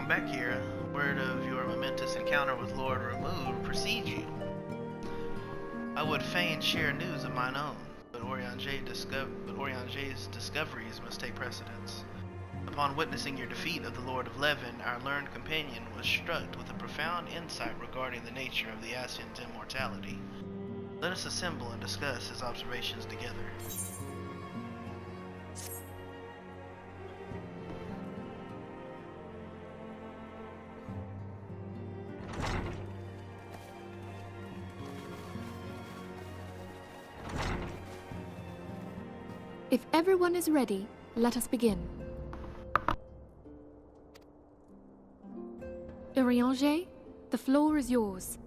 Back here, word of your momentous encounter with Lord Remove precedes you. I would fain share news of mine own, but Oriange's discoveries must take precedence. Upon witnessing your defeat of the Lord of Levin, our learned companion was struck with a profound insight regarding the nature of the Ascian's immortality. Let us assemble and discuss his observations together. If everyone is ready, let us begin. Oriange, the floor is yours.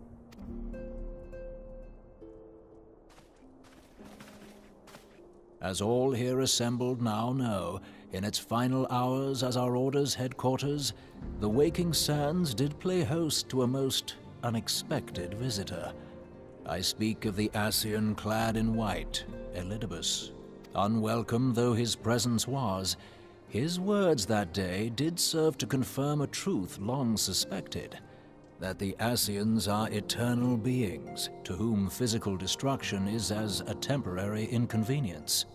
As all here assembled now know, in its final hours as our Order's headquarters, the waking sands did play host to a most unexpected visitor. I speak of the Ascian clad in white, Elidibus. Unwelcome though his presence was, his words that day did serve to confirm a truth long suspected, that the Ascians are eternal beings, to whom physical destruction is as a temporary inconvenience.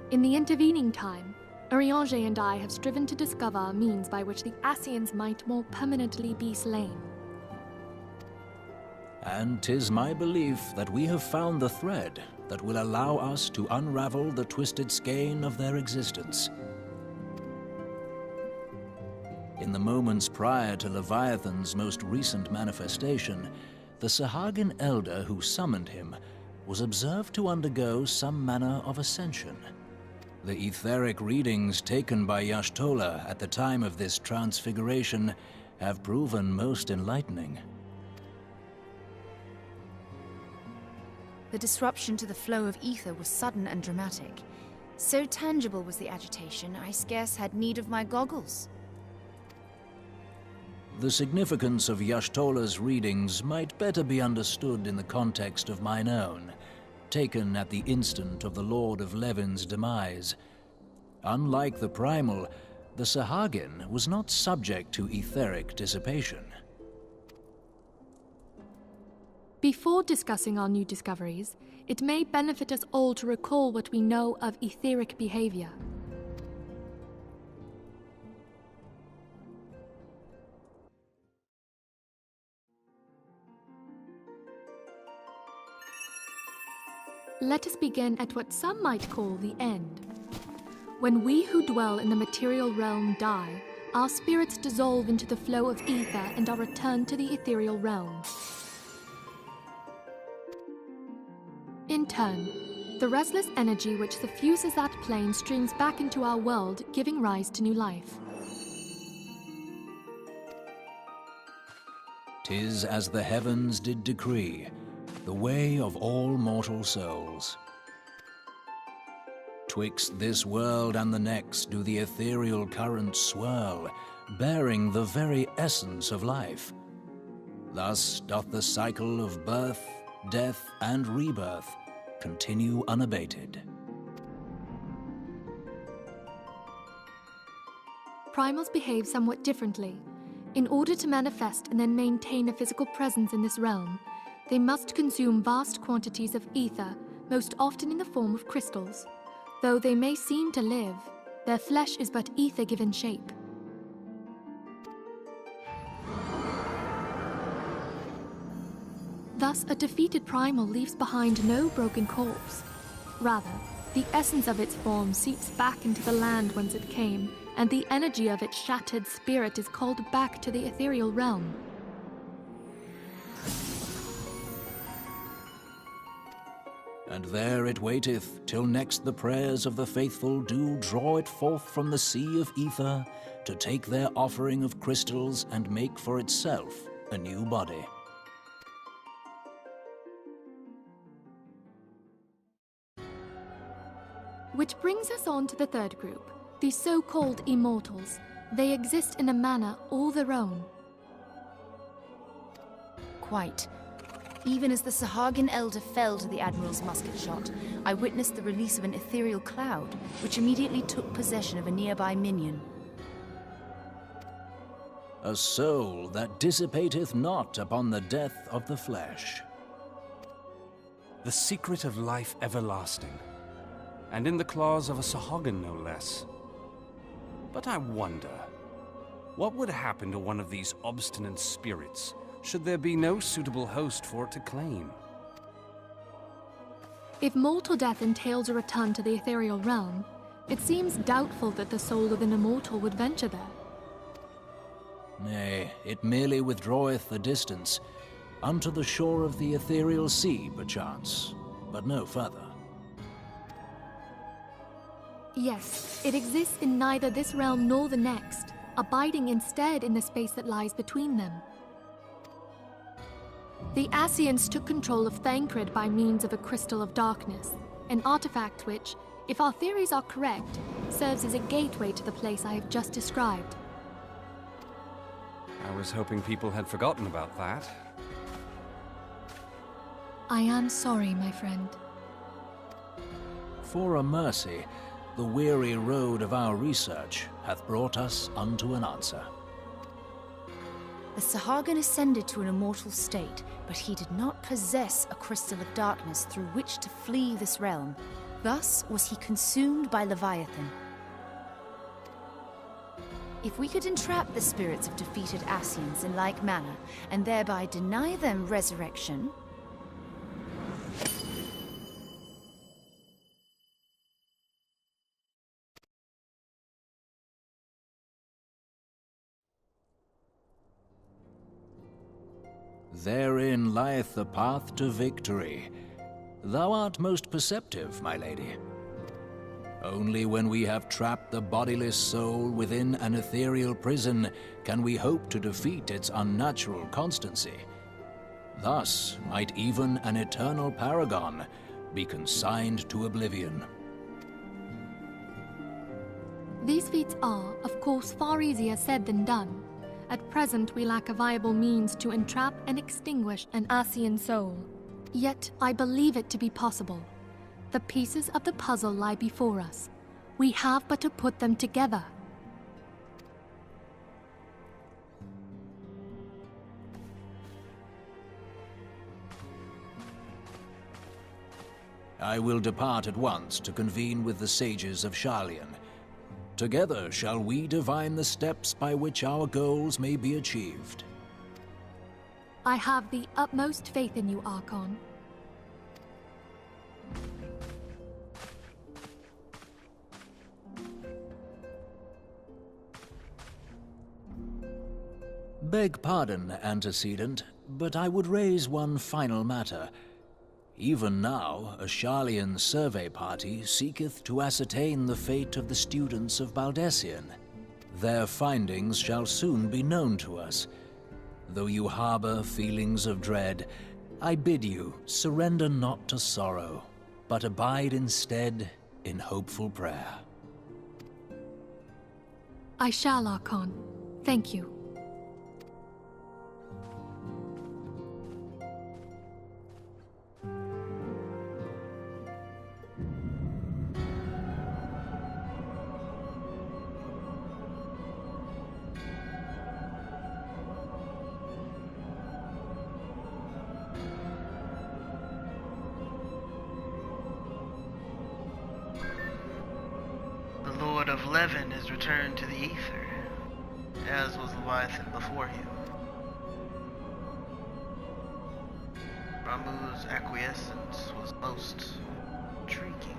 In the intervening time, Oriange and I have striven to discover a means by which the Ascians might more permanently be slain. And 'tis my belief that we have found the thread that will allow us to unravel the twisted skein of their existence. In the moments prior to Leviathan's most recent manifestation, the Sahagin elder who summoned him was observed to undergo some manner of ascension. The etheric readings taken by Y'shtola at the time of this transfiguration have proven most enlightening. The disruption to the flow of ether was sudden and dramatic. So tangible was the agitation, I scarce had need of my goggles. The significance of Y'shtola's readings might better be understood in the context of mine own, taken at the instant of the Lord of Levin's demise. Unlike the Primal, the Sahagin was not subject to etheric dissipation. Before discussing our new discoveries, it may benefit us all to recall what we know of etheric behavior. Let us begin at what some might call the end. When we who dwell in the material realm die, our spirits dissolve into the flow of ether and are returned to the ethereal realm. In turn, the restless energy which suffuses that plane streams back into our world, giving rise to new life. 'Tis as the heavens did decree, the way of all mortal souls. Twixt this world and the next do the ethereal currents swirl, bearing the very essence of life. Thus doth the cycle of birth, death, and rebirth continue unabated. Primals behave somewhat differently. In order to manifest and then maintain a physical presence in this realm, they must consume vast quantities of ether, most often in the form of crystals. Though they may seem to live, their flesh is but ether given shape. Thus, a defeated primal leaves behind no broken corpse. Rather, the essence of its form seeps back into the land whence it came, and the energy of its shattered spirit is called back to the ethereal realm. And there it waiteth, till next the prayers of the faithful do draw it forth from the sea of ether, to take their offering of crystals and make for itself a new body. Which brings us on to the third group, the so-called immortals. They exist in a manner all their own. Quite. Even as the Sahagin Elder fell to the Admiral's musket shot, I witnessed the release of an ethereal cloud, which immediately took possession of a nearby minion. A soul that dissipateth not upon the death of the flesh. The secret of life everlasting, and in the claws of a Sahagin no less. But I wonder, what would happen to one of these obstinate spirits should there be no suitable host for it to claim? If mortal death entails a return to the ethereal realm, it seems doubtful that the soul of an immortal would venture there. Nay, it merely withdraweth a distance, unto the shore of the ethereal sea, perchance, but no further. Yes, it exists in neither this realm nor the next, abiding instead in the space that lies between them. The Ascians took control of Thancred by means of a crystal of darkness, an artifact which, if our theories are correct, serves as a gateway to the place I have just described. I was hoping people had forgotten about that. I am sorry, my friend. For a mercy, the weary road of our research hath brought us unto an answer. The Sahagin ascended to an immortal state, but he did not possess a crystal of darkness through which to flee this realm. Thus was he consumed by Leviathan. If we could entrap the spirits of defeated Ascians in like manner, and thereby deny them resurrection, Therein lieth the path to victory. Thou art most perceptive, my lady. Only when we have trapped the bodiless soul within an ethereal prison can we hope to defeat its unnatural constancy. Thus might even an eternal paragon be consigned to oblivion. These feats are, of course, far easier said than done. At present, we lack a viable means to entrap and extinguish an Ascian soul. Yet, I believe it to be possible. The pieces of the puzzle lie before us. We have but to put them together. I will depart at once to convene with the sages of Sharlayan. Together shall we divine the steps by which our goals may be achieved. I have the utmost faith in you, Archon. Beg pardon, antecedent, but I would raise one final matter. Even now, a Sharlayan survey party seeketh to ascertain the fate of the students of Baldessian. Their findings shall soon be known to us. Though you harbor feelings of dread, I bid you surrender not to sorrow, but abide instead in hopeful prayer. I shall, Archon. Thank you. The Lord of Levin is returned to the Ether, as was Leviathan before him. Ramu's acquiescence was most intriguing.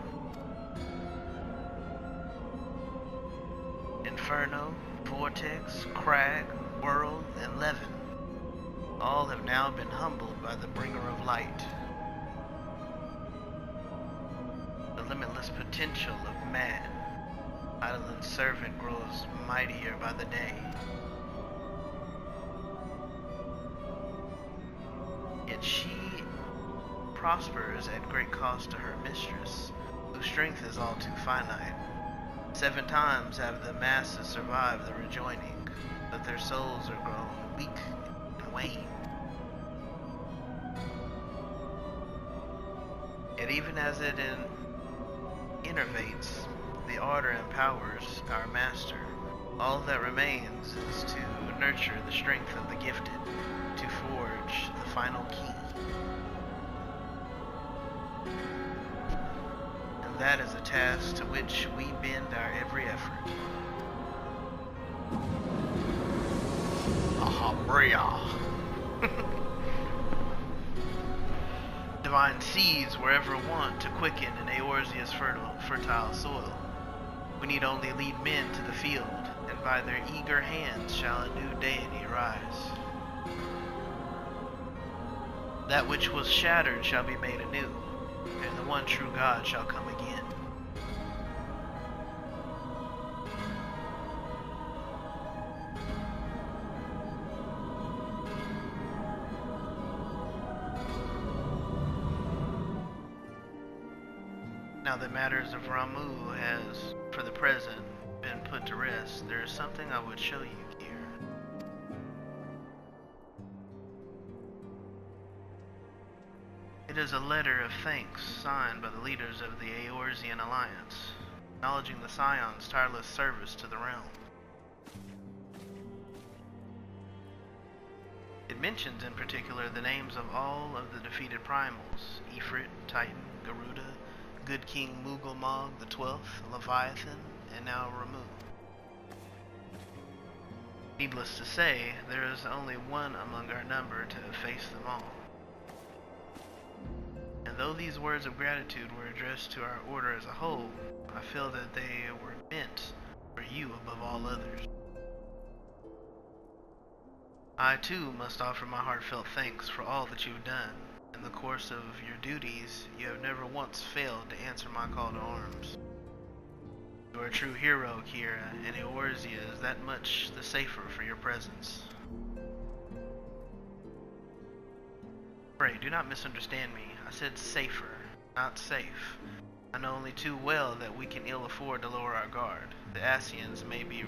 Inferno, Vortex, Crag, World, and Levin all have now been humbled by the bringer of light. The limitless potential of man, Eidolon's servant, grows mightier by the day. Yet she prospers at great cost to her mistress, whose strength is all too finite. 7 times have the masses survived the rejoining, but their souls are grown weak and wane. Yet even as it innervates, the ardor empowers our master. All that remains is to nurture the strength of the gifted, to forge the final key. And that is a task to which we bend our every effort. Ahabria. Divine seeds were ever wont to quicken in Eorzea's fertile soil. We need only lead men to the field, and by their eager hands shall a new deity rise. That which was shattered shall be made anew, and the one true God shall come again. Now that matters of Ramu has, for the present, been put to rest, there is something I would show you here. It is a letter of thanks signed by the leaders of the Eorzean Alliance, acknowledging the Scion's tireless service to the realm. It mentions in particular the names of all of the defeated primals: Ifrit, Titan, Garuda, Good King Mughal the 12th, Leviathan, and now Ramu. Needless to say, there is only one among our number to face them all. And though these words of gratitude were addressed to our order as a whole, I feel that they were meant for you above all others. I too must offer my heartfelt thanks for all that you've done. In the course of your duties, you have never once failed to answer my call to arms. You are a true hero, Kira, and Eorzea is that much the safer for your presence. Pray, do not misunderstand me. I said safer, not safe. I know only too well that we can ill afford to lower our guard. The Ascians may be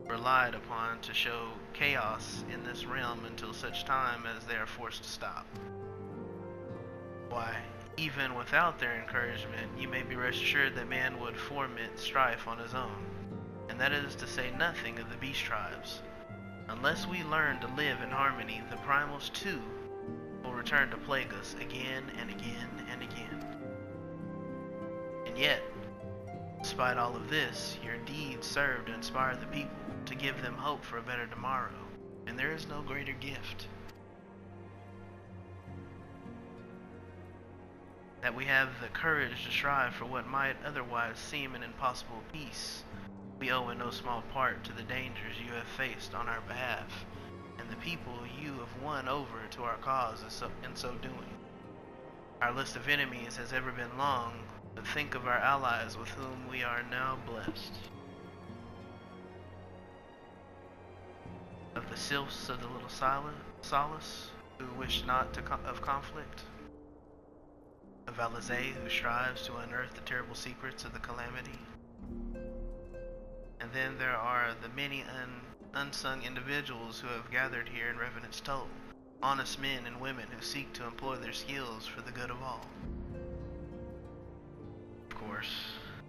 relied upon to show chaos in this realm until such time as they are forced to stop. Why, even without their encouragement, you may be rest assured that man would foment strife on his own, and that is to say nothing of the beast tribes. Unless we learn to live in harmony, the primals too will return to plague us again and again and again. And yet, despite all of this, your deeds serve to inspire the people, to give them hope for a better tomorrow, and there is no greater gift. That we have the courage to strive for what might otherwise seem an impossible peace, we owe in no small part to the dangers you have faced on our behalf, and the people you have won over to our cause in so doing. Our list of enemies has ever been long, but think of our allies with whom we are now blessed. Of the sylphs of the Little Silent, Solace, who wished not of conflict, a Valazay who strives to unearth the terrible secrets of the calamity. And then there are the many unsung individuals who have gathered here in Revenant's Toll, honest men and women who seek to employ their skills for the good of all. Of course,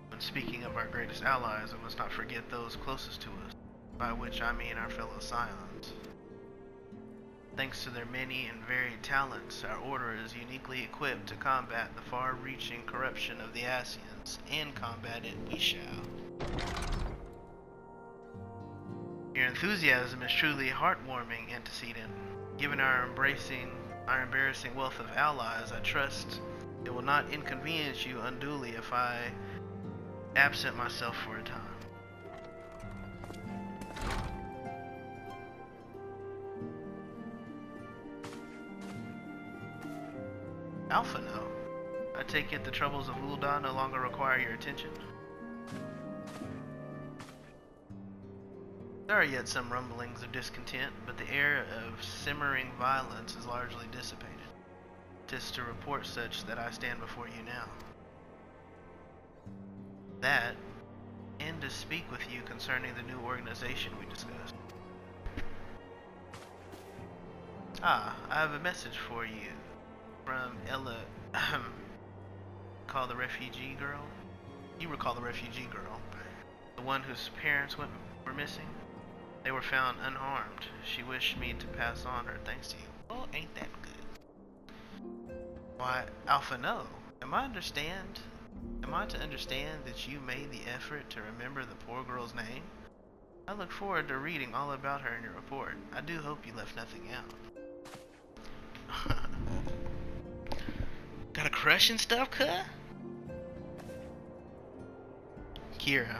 when speaking of our greatest allies, we must not forget those closest to us, by which I mean our fellow Scions. Thanks to their many and varied talents, our order is uniquely equipped to combat the far-reaching corruption of the Ascians, and combat it we shall. Your enthusiasm is truly heartwarming, antecedent. Given our embarrassing wealth of allies, I trust it will not inconvenience you unduly if I absent myself for a time. Alpha, no. I take it the troubles of Ul'dah no longer require your attention. There are yet some rumblings of discontent, but the air of simmering violence is largely dissipated. 'Tis to report such that I stand before you now. That, and to speak with you concerning the new organization we discussed. I have a message for you from Ella, call the refugee girl. You recall the refugee girl, the one whose parents were missing? They were found unharmed. She wished me to pass on her thanks to you. Oh, ain't that good? Why, Alpha, no. Am I to understand that you made the effort to remember the poor girl's name? I look forward to reading all about her in your report. I do hope you left nothing out. Got a crush and stuff, cuh? Kira,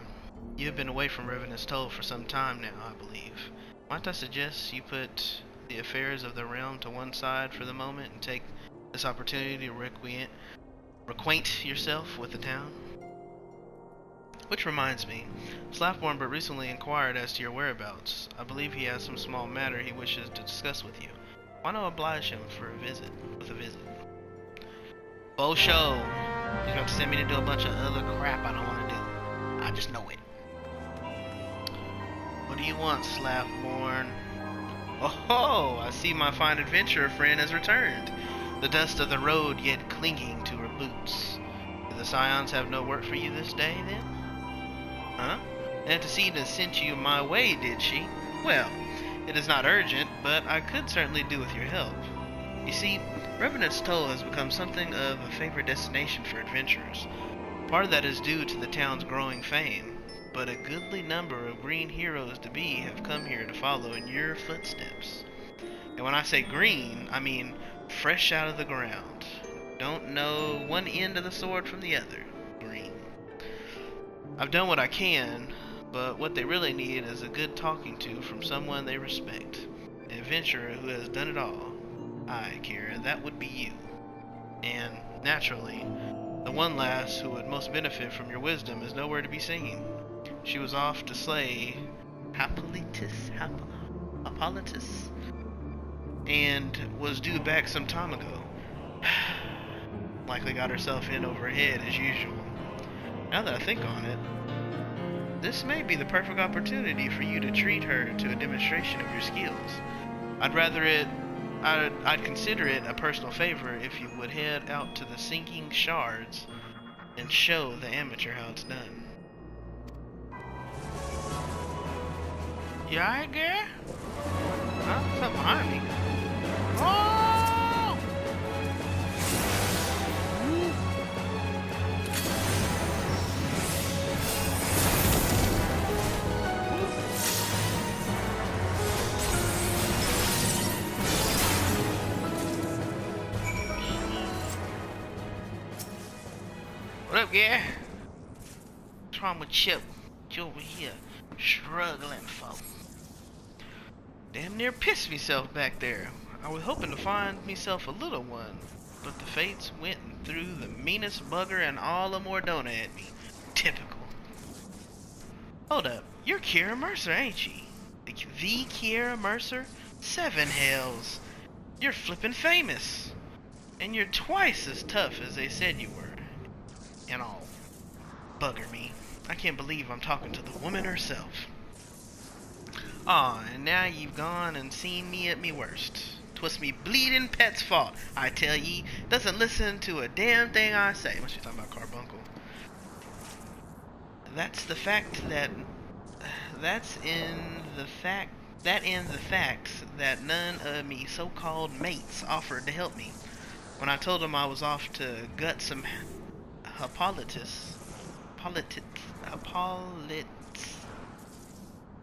you have been away from Revenant's Toll for some time now, I believe. Might I suggest you put the affairs of the realm to one side for the moment and take this opportunity to reacquaint yourself with the town? Which reminds me, Slapborn but recently inquired as to your whereabouts. I believe he has some small matter he wishes to discuss with you. Why not oblige him with a visit? Bo show. He's about to send me to do a bunch of other crap I don't want to do. I just know it. What do you want, Slapborn? Oh, I see my fine adventurer friend has returned. The dust of the road yet clinging to her boots. Do the Scions have no work for you this day, then? Huh? Antecedent sent you my way, did she? Well, it is not urgent, but I could certainly do with your help. You see, Revenant's Toll has become something of a favorite destination for adventurers. Part of that is due to the town's growing fame, but a goodly number of green heroes to be have come here to follow in your footsteps. And when I say green, I mean fresh out of the ground. Don't know one end of the sword from the other. Green. I've done what I can, but what they really need is a good talking to from someone they respect. An adventurer who has done it all. Aye, Kira, that would be you. And, naturally, the one lass who would most benefit from your wisdom is nowhere to be seen. She was off to slay Hippolytus, and was due back some time ago. Likely got herself in over her head as usual. Now that I think on it, this may be the perfect opportunity for you to treat her to a demonstration of your skills. I'd consider it a personal favor if you would head out to the sinking shards and show the amateur how it's done. You alright, girl? Huh? Something behind me. Oh! What up, yeah? What's wrong with Chip? You over here struggling, folk. Damn near pissed myself back there. I was hoping to find myself a little one, but the fates went and threw the meanest bugger and all of Mordona at me. Typical. Hold up, you're Kira Mercer, ain't ye? The Kira Mercer 7 hells. You're flippin' famous. And you're twice as tough as they said you were. And all. Bugger me. I can't believe I'm talking to the woman herself. Aw, and now you've gone and seen me at me worst. 'Twas me bleeding pet's fault, I tell ye. Doesn't listen to a damn thing I say. Must be talking about Carbuncle. That's the fact that... That's in the fact... That in the facts that none of me so-called mates offered to help me. When I told them I was off to gut some Hippolytus.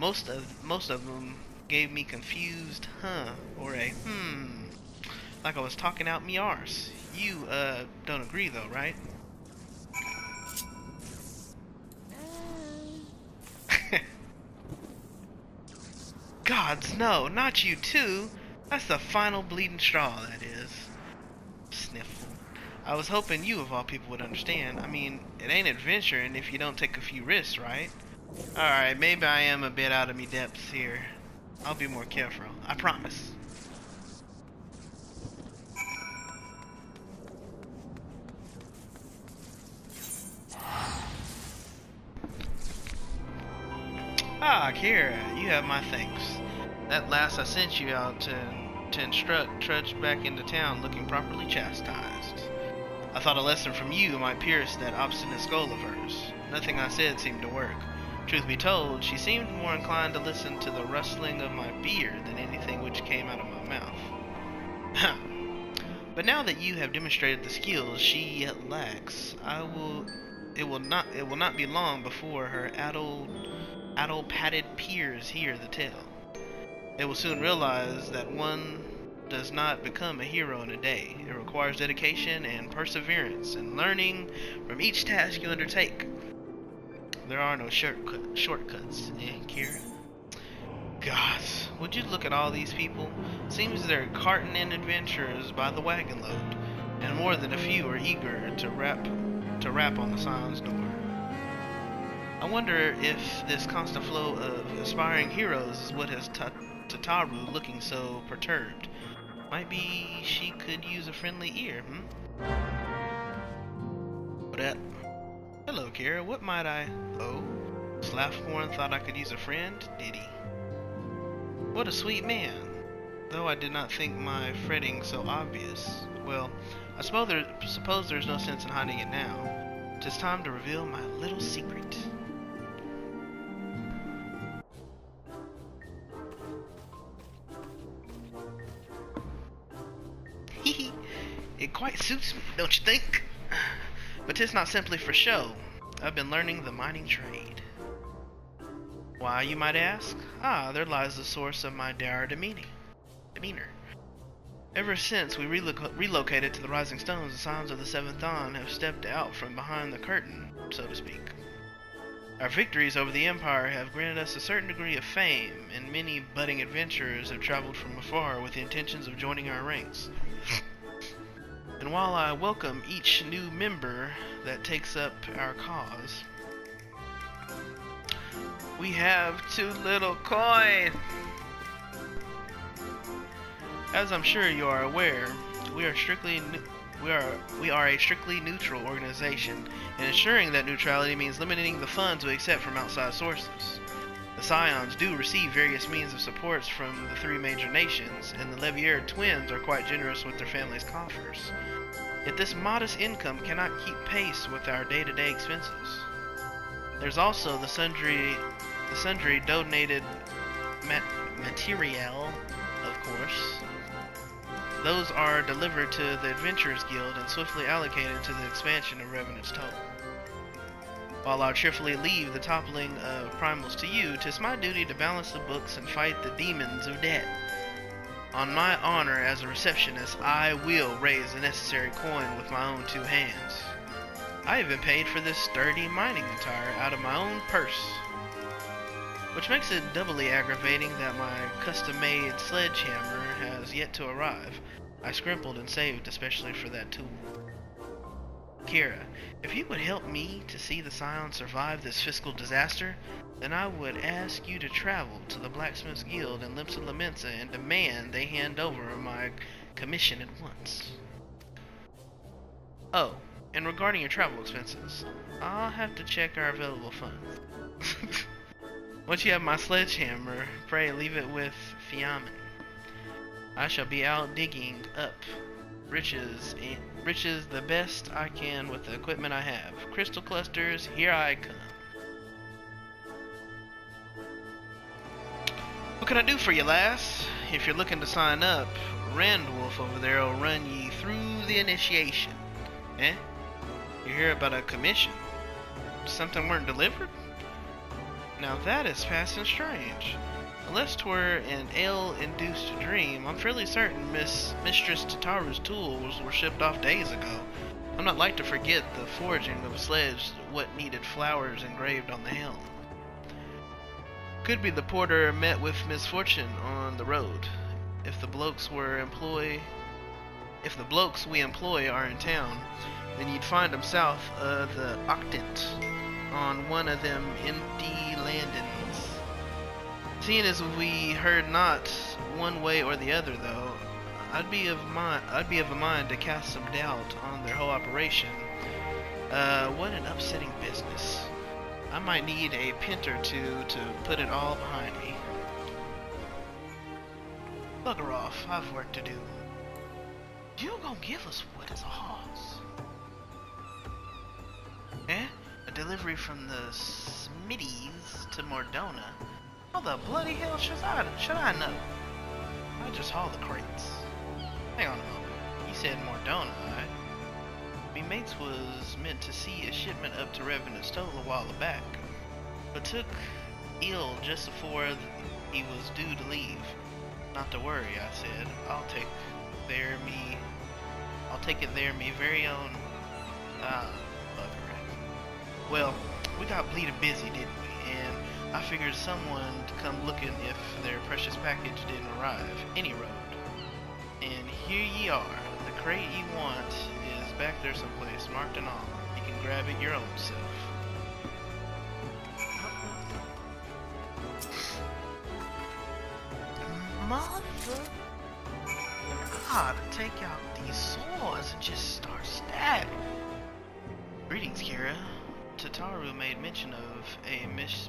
Most of them gave me confused or a like I was talking out me arse. You don't agree though, right? Gods, no, not you too. That's the final bleeding straw, that is. Sniffle. I was hoping you of all people would understand. I mean, it ain't adventuring if you don't take a few risks, right? Alright, maybe I am a bit out of me depths here. I'll be more careful, I promise. Ah, Kira, you have my thanks. That last I sent you out to instruct trudged back into town looking properly chastised. I thought a lesson from you might pierce that obstinate skull of hers. Nothing I said seemed to work. Truth be told, she seemed more inclined to listen to the rustling of my beard than anything which came out of my mouth. But now that you have demonstrated the skills she yet lacks, it will not be long before her addle-padded peers hear the tale. They will soon realize that one does not become a hero in a day. It requires dedication and perseverance and learning from each task you undertake. There are no shortcuts, Kira? Gods, would you look at all these people? Seems they're carting in adventurers by the wagon load, and more than a few are eager to rap on the Scion's door. I wonder if this constant flow of aspiring heroes is what has Tataru looking so perturbed. Might be she could use a friendly ear, What up? Hello, Kira. What might I... Oh? Slaffhorn thought I could use a friend, did he? What a sweet man. Though I did not think my fretting so obvious. Well, I suppose there's no sense in hiding it now. 'Tis time to reveal my little secret. It quite suits me, don't you think? But 'tis not simply for show. I've been learning the mining trade. Why, you might ask? Ah, there lies the source of my dour demeanor. Ever since we relocated to the Rising Stones, the Scions of the Seventh Dawn have stepped out from behind the curtain, so to speak. Our victories over the Empire have granted us a certain degree of fame, and many budding adventurers have traveled from afar with the intentions of joining our ranks. And while I welcome each new member that takes up our cause, we have too little coin. As I'm sure you are aware, we are a strictly neutral organization, and ensuring that neutrality means limiting the funds we accept from outside sources. The Scions do receive various means of supports from the 3 major nations, and the Levier twins are quite generous with their families' coffers. Yet this modest income cannot keep pace with our day-to-day expenses. There's also the sundry donated materiel, of course. Those are delivered to the Adventurers Guild and swiftly allocated to the expansion of Revenant's Toll. While I'll cheerfully leave the toppling of primals to you, 'tis my duty to balance the books and fight the demons of debt. On my honor as a receptionist, I will raise the necessary coin with my own 2 hands. I have been paid for this sturdy mining attire out of my own purse, which makes it doubly aggravating that my custom-made sledgehammer has yet to arrive. I scrimpled and saved especially for that tool. Kira, if you would help me to see the Scions survive this fiscal disaster, then I would ask you to travel to the Blacksmiths Guild in Limsa Lamensa and demand they hand over my commission at once. Oh, and regarding your travel expenses, I'll have to check our available funds. Once you have my sledgehammer, pray leave it with Fiamen. I shall be out digging up riches the best I can with the equipment I have. Crystal clusters, here I come. What can I do for you, lass? If you're looking to sign up, Randwolf over there will run ye through the initiation. Eh? You hear about a commission? Something weren't delivered? Now that is passing strange. Unless 'twere an ale-induced dream, I'm fairly certain Mistress Tataru's tools were shipped off days ago. I'm not like to forget the forging of a sledge what needed flowers engraved on the helm. Could be the porter met with misfortune on the road. If the blokes we employ are in town, then you'd find them south of the Octant on one of them empty landings. Seeing as we heard not one way or the other, though, I'd be of a mind to cast some doubt on their whole operation. What an upsetting business. I might need a pint or two to put it all behind me. Bugger off, I've work to do. You gonna give us what is a hoss? Eh? A delivery from the Smitties to Mordona? How the bloody hell should I know? I just haul the crates. Hang on a moment. You said Mordona, right? Me mates was meant to see a shipment up to Revenant Stoll a while back, but took ill just before he was due to leave. Not to worry, I said. I'll take it there, me very own. Bugger. Well, we got bleeding busy, didn't we? And I figured someone to come looking if their precious package didn't arrive. Any road. And here ye are. The crate ye want is back there someplace, marked and all. You can grab it your own self. Mother! God, take out these swords and just start stabbing. Greetings, Kira. Tataru made mention of a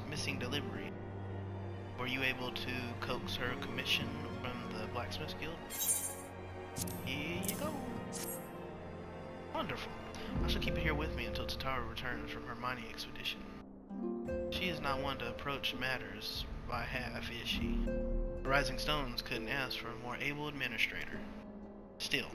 missing delivery. Were you able to coax her commission from the Blacksmiths Guild? Here you go. Wonderful. I shall keep it here with me until Tataru returns from her mining expedition. She is not one to approach matters by half, is she? The Rising Stones couldn't ask for a more able administrator. Still,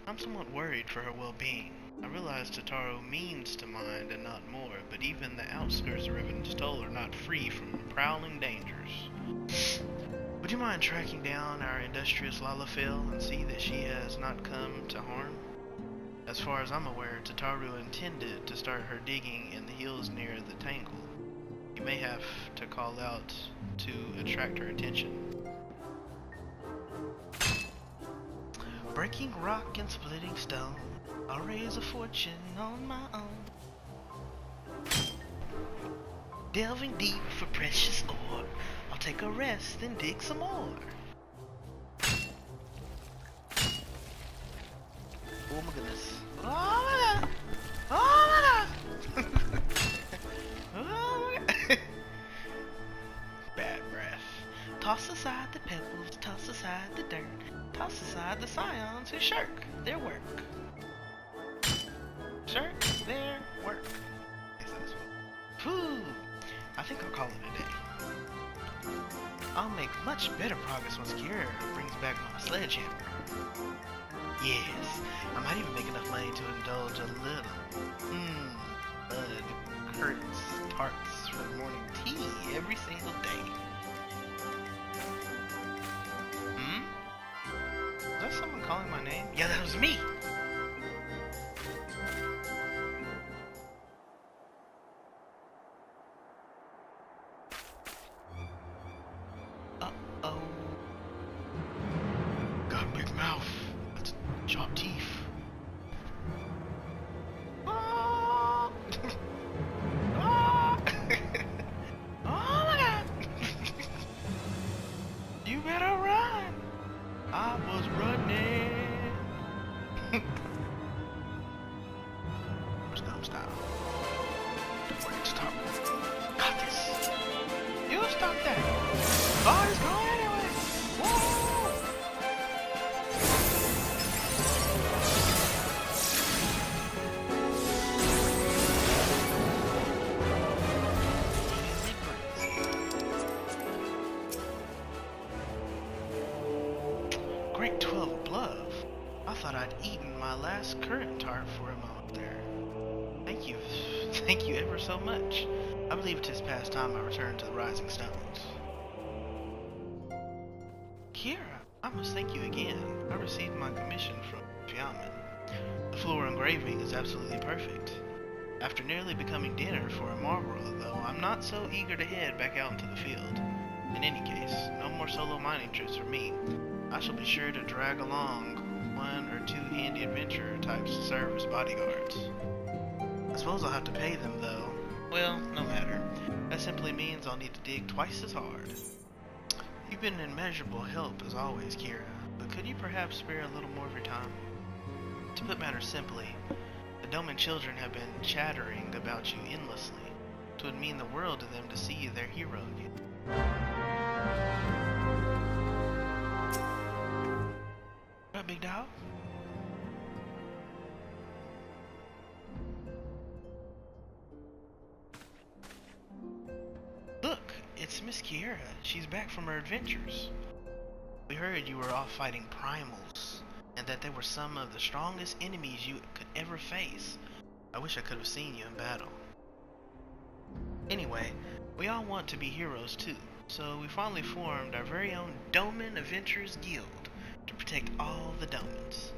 I'm somewhat worried for her well-being. I realize Tataru means to mind and not more, but even the outskirts of Revenant Stoll are not free from prowling dangers. Would you mind tracking down our industrious Lalafell and see that she has not come to harm? As far as I'm aware, Tataru intended to start her digging in the hills near the Tangle. You may have to call out to attract her attention. Breaking rock and splitting stone, I'll raise a fortune on my own. Delving deep for precious ore, I'll take a rest and dig some more. Oh my goodness. Oh my god! Oh my god! Oh my god! Bad breath. Toss aside the pebbles, toss aside the dirt, toss aside the scions who shirk their work. Shirk their work. Whew. I think I'll call it a day. I'll make much better progress once Kira brings back my sledgehammer. Yes, I might even make enough money to indulge a little. Bud, curds, tarts for morning tea every single day. Was that someone calling my name? Yeah, that was me! Uh-oh. Got a big mouth. That's chopped teeth. Ah! stop that! Oh, he's going anyway! Whoa! Great 12 bluff. I thought I'd eaten my last currant tart for a moment there. Thank you ever so much. I believe 'tis past time I return to the Rising Stones. Kira, I must thank you again. I received my commission from Fiamen. The floor engraving is absolutely perfect. After nearly becoming dinner for a marvel, though, I'm not so eager to head back out into the field. In any case, no more solo mining trips for me. I shall be sure to drag along one or two handy adventurer types to serve as bodyguards. I suppose I'll have to pay them, though. Well, no matter. That simply means I'll need to dig twice as hard. You've been an immeasurable help as always, Kira, but could you perhaps spare a little more of your time? To put matters simply, the Doman children have been chattering about you endlessly. It would mean the world to them to see their hero again. What, big dog? Look, it's Miss Kiera. She's back from her adventures. We heard you were off fighting primals, and that they were some of the strongest enemies you could ever face. I wish I could have seen you in battle. Anyway, we all want to be heroes too, so we finally formed our very own Doman Adventurers Guild to protect all the Domans.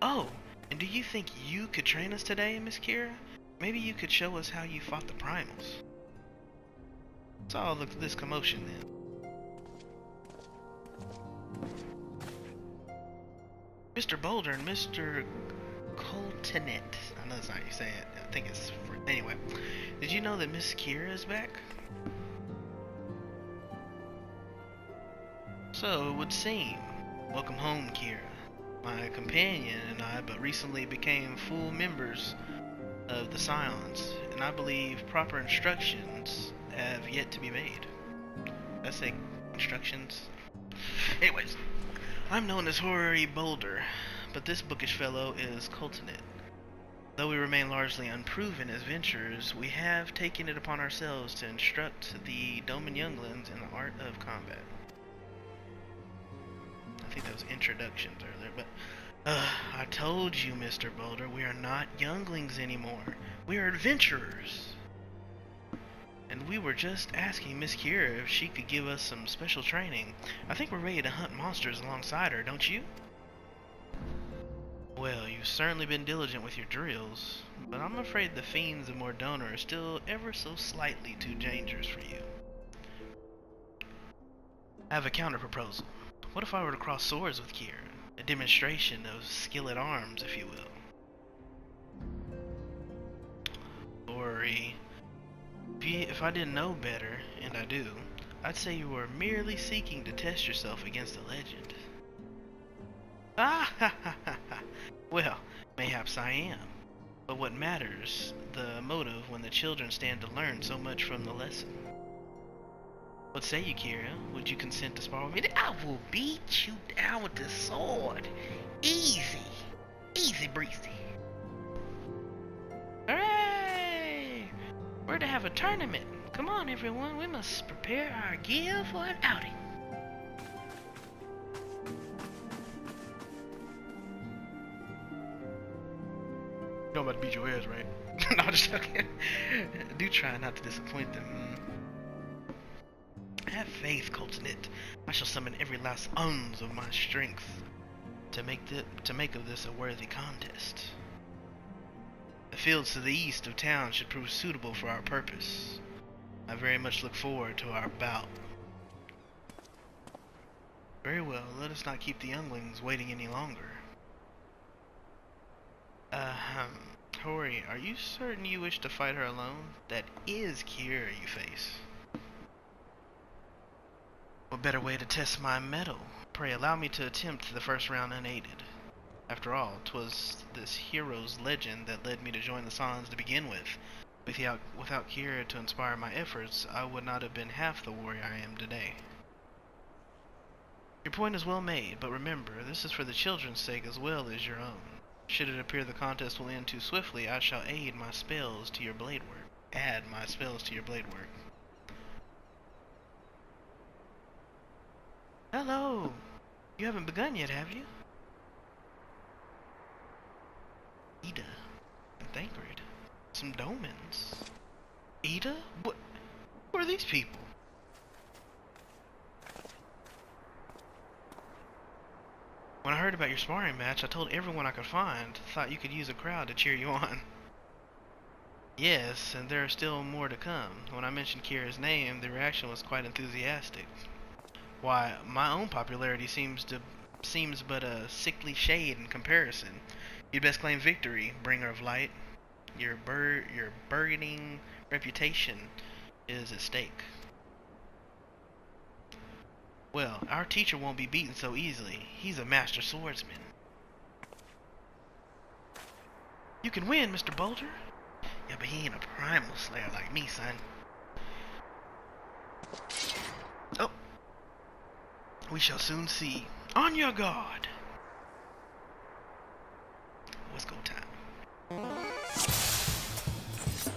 Oh, and do you think you could train us today, Miss Kira? Maybe you could show us how you fought the primals. What's all this commotion then? Mr. Boulder and Mr. Coltonet. I know that's not how you say it. I think it's... Anyway, did you know that Miss Kira is back? So it would seem. Welcome home, Kira. My companion and I but recently became full members of the Scions, and I believe proper instructions have yet to be made. Did I say instructions? Anyways, I'm known as Hoary Boulder, but this bookish fellow is Coltonet. Though we remain largely unproven as adventurers, we have taken it upon ourselves to instruct the Doman younglings in the art of combat. I think that was introductions earlier, but I told you, Mr. Boulder, we are not younglings anymore. We are adventurers. And we were just asking Miss Kira if she could give us some special training. I think we're ready to hunt monsters alongside her, don't you? Well, you've certainly been diligent with your drills, but I'm afraid the fiends of Mordona are still ever so slightly too dangerous for you. I have a counter-proposal. What if I were to cross swords with Kira? A demonstration of skill at arms, if you will. Lori, if I didn't know better, and I do, I'd say you were merely seeking to test yourself against a legend. Ah ha ha ha ha. Well, mayhaps I am. But what matters, the motive when the children stand to learn so much from the lesson. What say you, Kira? Would you consent to spar with me? I will beat you down with this sword. Easy. Easy breezy. Hooray! We're to have a tournament. Come on, everyone. We must prepare our gear for an outing. You know I'm about to beat your ass, right? No, I'm just joking. Do try not to disappoint them. Have faith, Coltonet. I shall summon every last ounce of my strength to make of this a worthy contest. The fields to the east of town should prove suitable for our purpose. I very much look forward to our bout. Very well, let us not keep the younglings waiting any longer. Tori, are you certain you wish to fight her alone? That is Kira you face. What better way to test my mettle? Pray allow me to attempt the first round unaided. After all, 'twas this hero's legend that led me to join the Scions to begin with. Without Kira to inspire my efforts, I would not have been half the warrior I am today. Your point is well made, but remember, this is for the children's sake as well as your own. Should it appear the contest will end too swiftly, I shall add my spells to your blade work. Hello! You haven't begun yet, have you? Ida and Thancred. Some Domans. Ida? What? Who are these people? When I heard about your sparring match, I told everyone I could find. Thought you could use a crowd to cheer you on. Yes, and there are still more to come. When I mentioned Kira's name, the reaction was quite enthusiastic. Why, my own popularity seems but a sickly shade in comparison. You'd best claim victory, bringer of light. Your burgeoning reputation is at stake. Well, our teacher won't be beaten so easily. He's a master swordsman. You can win, Mr. Boulder. Yeah, but he ain't a primal slayer like me, son. Oh. We shall soon see. On your guard. Let's go time.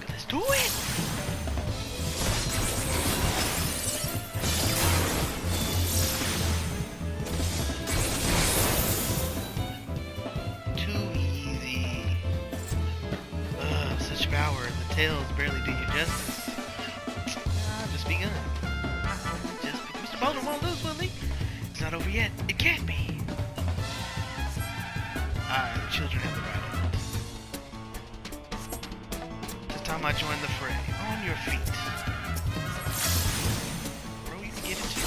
Let's do it! Too easy. Such power. The tails barely do you justice. Just begun. Mr. Boulder won't lose, will he? It's not over yet. It can't be. The children have the right of it. It's time I join the fray. On your feet. Bro, you can get it too.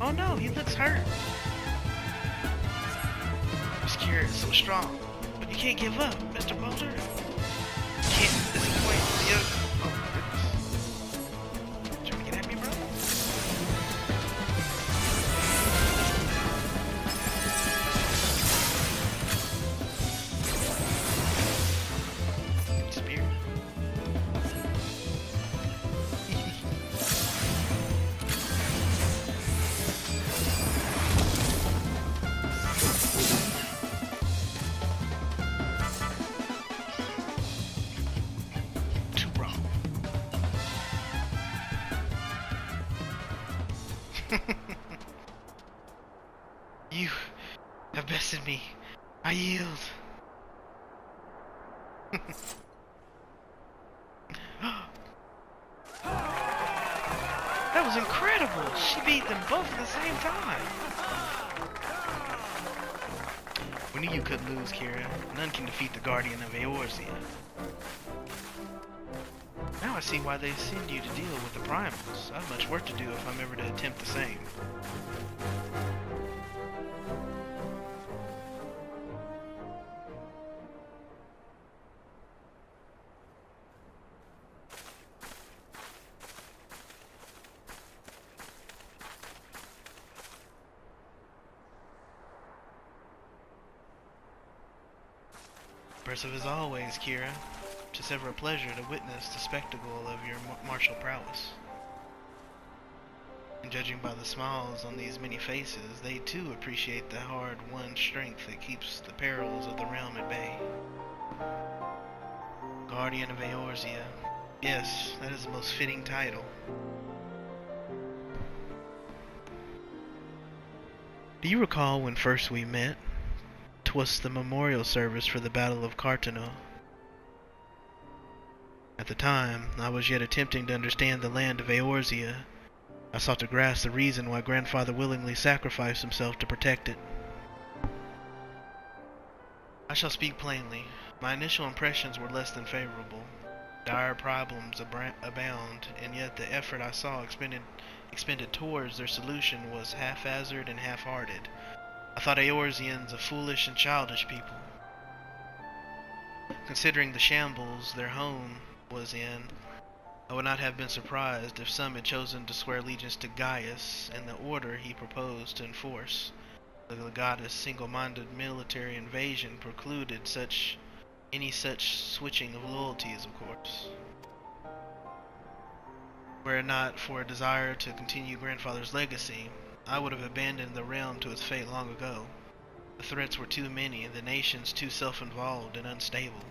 Oh no, he looks hurt. Obscure is so strong, but you can't give up, Mr. Boulder. You can't disappoint the other. Oh goodness. Trying to get at me, bro? Spear. You have bested me. I yield. That was incredible. She beat them both at the same time. We knew you couldn't lose, Kira. None can defeat the Guardian of Eorzea. Now I see why they send you to deal with the primals. I have much work to do if I'm ever to attempt the same. Impressive as always, Kira. It's ever a pleasure to witness the spectacle of your martial prowess. And judging by the smiles on these many faces, they too appreciate the hard-won strength that keeps the perils of the realm at bay. Guardian of Eorzea. Yes, that is the most fitting title. Do you recall when first we met? 'Twas the memorial service for the Battle of Cartano. At the time, I was yet attempting to understand the land of Eorzea. I sought to grasp the reason why Grandfather willingly sacrificed himself to protect it. I shall speak plainly. My initial impressions were less than favorable. Dire problems abound, and yet the effort I saw expended expended towards their solution was haphazard and half-hearted. I thought Eorzeans a foolish and childish people. Considering the shambles their home was in, I would not have been surprised if some had chosen to swear allegiance to Gaius and the order he proposed to enforce. The legatus' single-minded military invasion precluded any such switching of loyalties, of course. Were it not for a desire to continue grandfather's legacy, I would have abandoned the realm to its fate long ago. The threats were too many, and the nations too self-involved and unstable.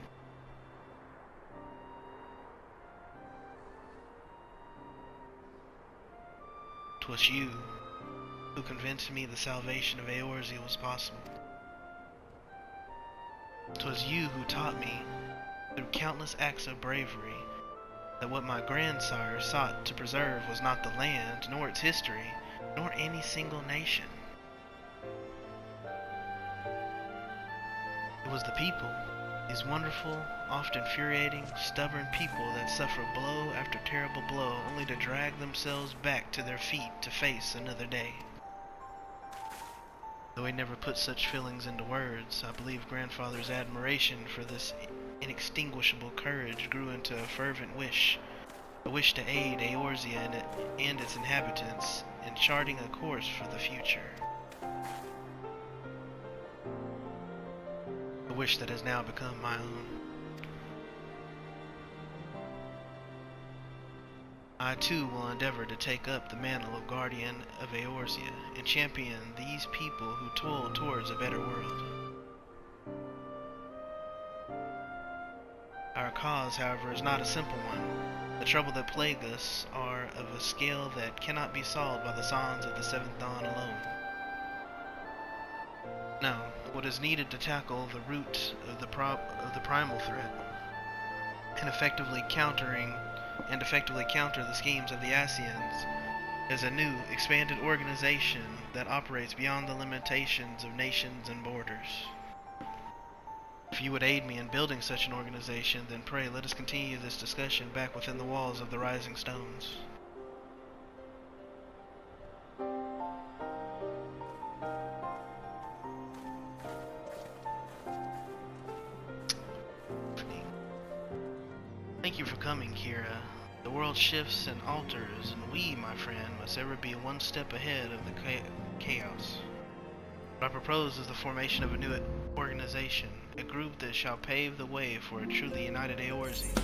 'Twas you who convinced me the salvation of Eorzea was possible. 'Twas you who taught me, through countless acts of bravery, that what my grandsire sought to preserve was not the land, nor its history, nor any single nation. It was the people, these wonderful, oft infuriating, stubborn people that suffer blow after terrible blow only to drag themselves back to their feet to face another day. Though he never put such feelings into words, I believe grandfather's admiration for this inextinguishable courage grew into a fervent wish, a wish to aid Eorzea and its inhabitants in charting a course for the future. A wish that has now become my own. I too will endeavor to take up the mantle of guardian of Eorzea and champion these people who toil towards a better world. Our cause, however, is not a simple one. The trouble that plague us are of a scale that cannot be solved by the songs of the seventh dawn alone. No, what is needed to tackle the root of the primal threat and effectively counter the schemes of the Ascians is a new, expanded organization that operates beyond the limitations of nations and borders. If you would aid me in building such an organization, then pray let us continue this discussion back within the walls of the Rising Stones. Thank you for coming, Kira. The world shifts and alters, and we, my friend, must ever be one step ahead of the chaos. What I propose is the formation of a new organization, a group that shall pave the way for a truly united Eorzea.